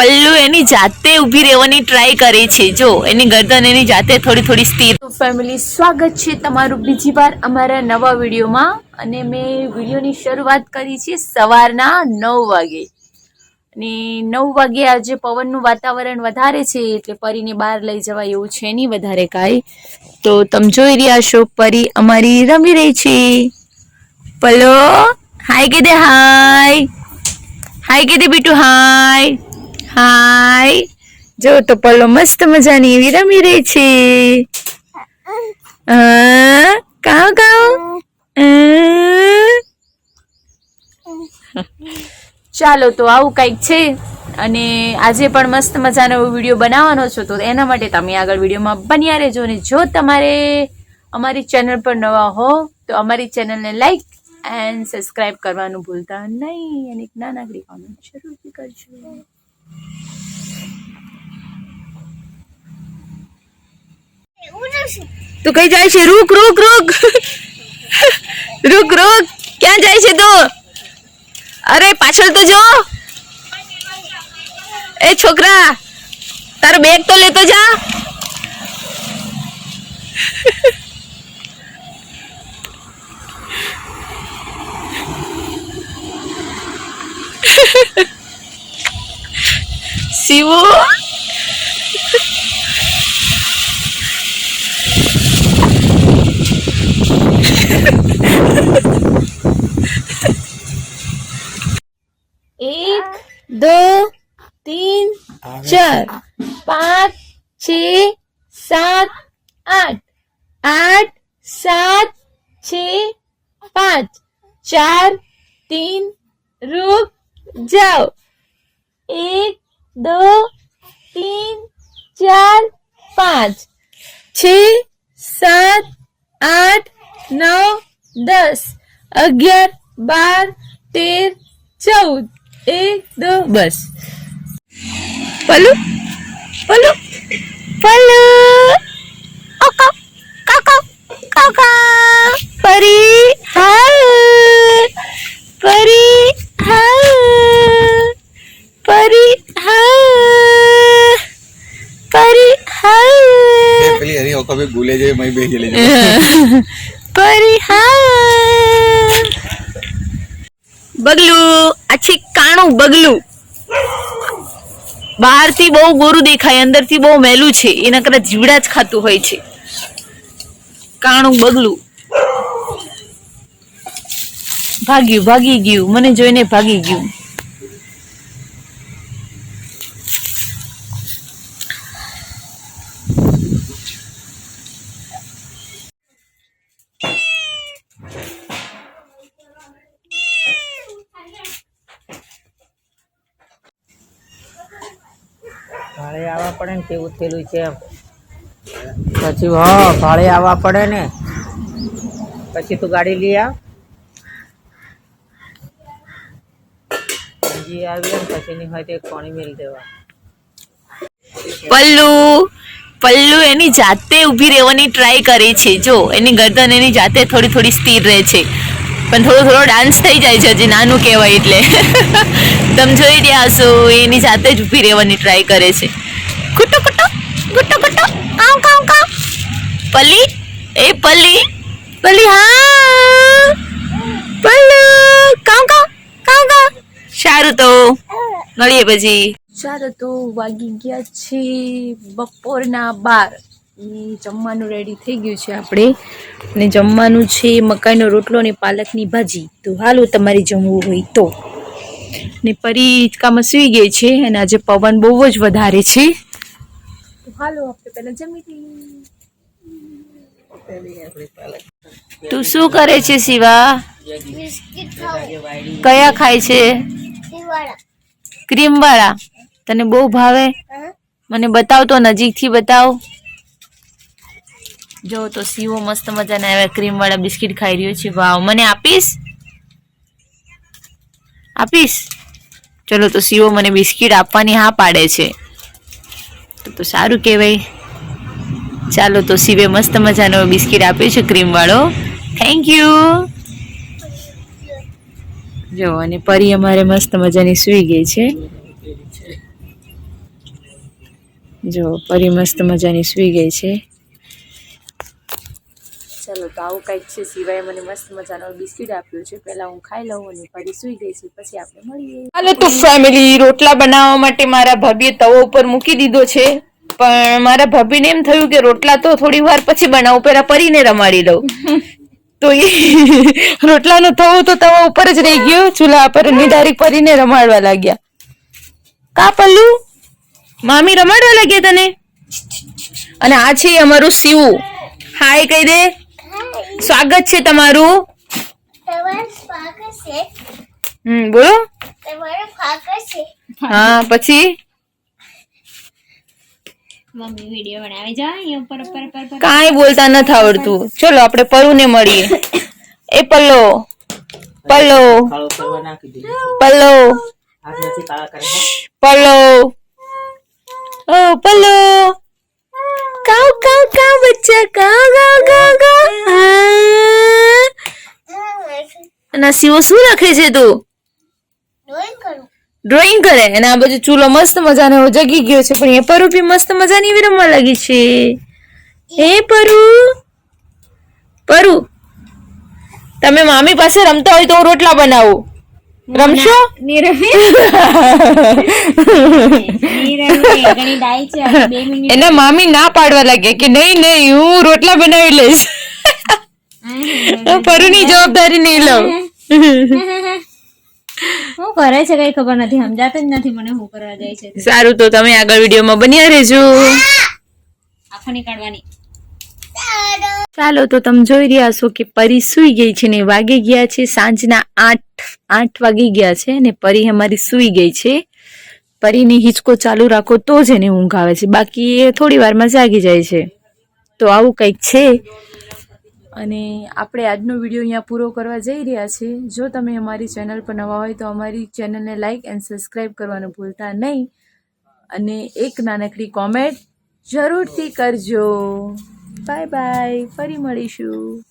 પલ્લુ એની જાતે ઊભી રહેવાની ટ્રાય કરે છે. જો એની ગરદન એની જાતે થોડી થોડી સ્થિર. તો ફેમિલી, સ્વાગત છે તમારું બીજી વાર અમારા નવા વિડીયોમાં. અને મેં વિડીયોની શરૂઆત કરી છે સવારના 9 વાગે. અને 9 વાગે આજે પવનનું વાતાવરણ વધારે છે એટલે પરીને બહાર લઈ જવાય એવું છે નહીં વધારે કાંઈ. તો તમે જોઈ રહ્યા છો પરી અમારી રમી રહી છે. પલ્લો હાય કે દે, હાય હાય કે દે બીટુ, હાય હાય. જો તો પલ્લો મસ્ત મજાની એવી રમી રહી છે. કાઉ કાઉ. ચાલો તો આવું કંઈક છે. અને આજે પણ મસ્ત મજાનો વિડીયો બનાવવાનો છો તો એના માટે તમે આગળ વિડીયોમાં બન્યા રહેજો. અને જો તમારે અમારી ચેનલ પર નવા હો તો અમારી ચેનલને લાઈક એન્ડ સબસ્ક્રાઇબ કરવાનું ભૂલતા નહીં. અને એક નાનકડી કોમેન્ટ જરૂરથી કરજો. તું કઈ જાય છે? રૂક રૂક રૂક રૂક રૂક. ક્યાં જાય છે તું? અરે પાછળ તો જો. એ છોકરા, તારો બેગ તો લેતો જા. શિવો एक दो तीन चार पाँच छः सात आठ, 8 7 6 5 4 3 रुक जाओ. 1 2 3 4 5 6 7 8 9 10 11 12 13 14 1 2 बस. पल्लू पल्लू पल्लू काका काका काका. परी हाय, परी हाय, परी हाय, परी हाय. પેલી હરી ઓકો બે ભૂલે જાય મય બે ચલે પરી હાય. બગલું આ છે કાણું બગલું. બહારથી બહુ ગોરું દેખાય, અંદરથી બહુ મેલું છે. એના કરતા જીવડા જ ખાતું હોય છે. કાણું બગલું ભાગ્યું, ભાગી ગયું, મને જોઈને ભાગી ગયું. ભાડે આવવા પડે ને તેવું થયેલું છે. પછી હા ભાડે આવવા પડે ને પછી તું ગાડી લઈ આવ. હજી આવી ને પછી ની હોય તો પાણી મેળ દેવા. પલ્લુ પલ્લુ એની જાતે ઊભી રહેવાની ટ્રાય કરે છે. જો એની ગરદન એની જાતે થોડી થોડી સ્થિર રહે છે. પણ થોડો થોડો ડાન્સ થઈ જાય છે, હજી નાનું કહેવાય એટલે. તમે જોઈ રહ્યા છો એની જાતે જ ઊભી રહેવાની ટ્રાય કરે છે. કુટો કુટો કુટો કુટો કાઉ કાઉ કાઉ. પલ્લી એ પલ્લી પલ્લી હા પલ્લુ કાઉ કાઉ કાઉ કાઉ. સારું તો મળીએ પછી. ચાલો તો વાગી ગયા છે બપોરના 12. જમવાનું રેડી થઈ ગયું છે આપણે. અને જમવાનું છે મકાઈનો રોટલો અને પાલકની ભાજી. તો હાલો તમારે જમવું હોય તો. ને પરી હિંચકામાં સૂઈ ગઈ છે અને આજે પવન બહુ જ વધારે છે. તો હાલો આપણે પહેલા જમી લઈએ. તું શું કરે છે શિવા? કયા ખાય છે? ક્રીમ વાળા. તને બહુ ભાવે? મને બતાવ તો, નજીકથી બતાવ. જો તો શિવો મસ્ત મજાના એવા ક્રીમ વાળા બિસ્કિટ ખાઈ રહ્યો છે. વાવ, મને આપીશ? આપીશ? ચલો તો શિવો મને બિસ્કિટ આપવાની હા પાડે છે તો સારું કહેવાય. ચાલો તો શિવે મસ્ત મજાનો બિસ્કિટ આપ્યો છે ક્રીમ વાળો. Thank you. જો અને પરી અમારે મસ્ત મજાની સૂઈ ગઈ છે. જો પરી મસ્ત મજાની સૂઈ ગઈ છે. ચલો તો આવું કંઈક છે. સિવાય મને મસ્ત મજાનો બિસ્કિટ આપ્યું છે. પહેલા હું ખાઈ લઉં અને પરી સૂઈ ગઈ છે, પછી આપણે મળીએ. હાલો તો ફેમિલી, રોટલા બનાવવા માટે મારા ભાભીએ તવો ઉપર મૂકી દીધો છે, પણ મારા ભાભીને એમ થયું કે રોટલા તો થોડી વાર પછી બનાવું, પહેલા પરીને રમાડી લઉં. તો એ રોટલાનો તવો તો તવા ઉપર જ રહી ગયો ચૂલા પર, ડાયરેક્ટ પરીને રમાડવા લાગ્યા. કા પલ્લુ, મામી રમાડવા લાગ્યા તને? અને આ છે અમારું શિવ. હાય કહી દે. સ્વાગત છે તમારું. બોલો. હા પછી મમ્મી વિડિયો બનાવી જા અહીંયા ઉપર ઉપર ઉપર કાંઈ બોલતા નથી આવડતું. ચલો આપણે પરુને મળીએ. એ પલ્લો, પલ્લો, કાળો કરવા નાખી દીધું. પલ્લો, હાથમાંથી કાળા કરે છે. પલ્લો, ઓ પલ્લો, કાવ કાવ કાવ બચ્ચા, કાવ કાવ કાવ કાવ. અને શિવો શું લખે છે તું? ડ્રોઈંગ કરે. અને આ બાજુ ચૂલો મસ્ત મજાનો જગી ગયો છે, પણ એ પરુ બી મસ્ત મજાની એવી રમવા લાગી છે. એ પરુ, પરુ તમે મામી પાસે રમતા હોય તો હું રોટલા બનાવું, રમશો? નીરવી ઘણી ડાઈ છે. 2 મિનિટ એના મામી ના પાડવા લાગ્યા કે નહીં નહીં હું રોટલા બનાવી લઈશ. પરુની જવાબદારી નહીં લઉં. શું કરે છે કઈ ખબર નથી, સમજાતું જ નથી મને શું કરવા જાય છે. સારું, તો તમે આગળ વિડીયોમાં બન્યા રહેજો. આંખો નીકાળવાની. ચાલો તો તમે જોઈ રહ્યા છો કે પરી સૂઈ ગઈ છે ને વાગી ગયા છે સાંજના 8 વાગી ગયા છે ને પરી અમારી સૂઈ ગઈ છે. પરીની હિંચકો ચાલુ રાખો તો જ એને ઊંઘ આવે છે, બાકી એ થોડી વારમાં જાગી જાય છે. તો આવું કંઈક છે. અને આપણે આજનો વિડીયો અહીંયા પૂરો કરવા જઈ રહ્યા છીએ. જો તમે અમારી ચેનલ પર નવા હોય તો અમારી ચેનલને લાઇક એન્ડ સબસ્ક્રાઈબ કરવાનું ભૂલતા નહીં, અને એક નાનકડી કોમેન્ટ જરૂરથી કરજો. બાય બાય, ફરી મળીશું.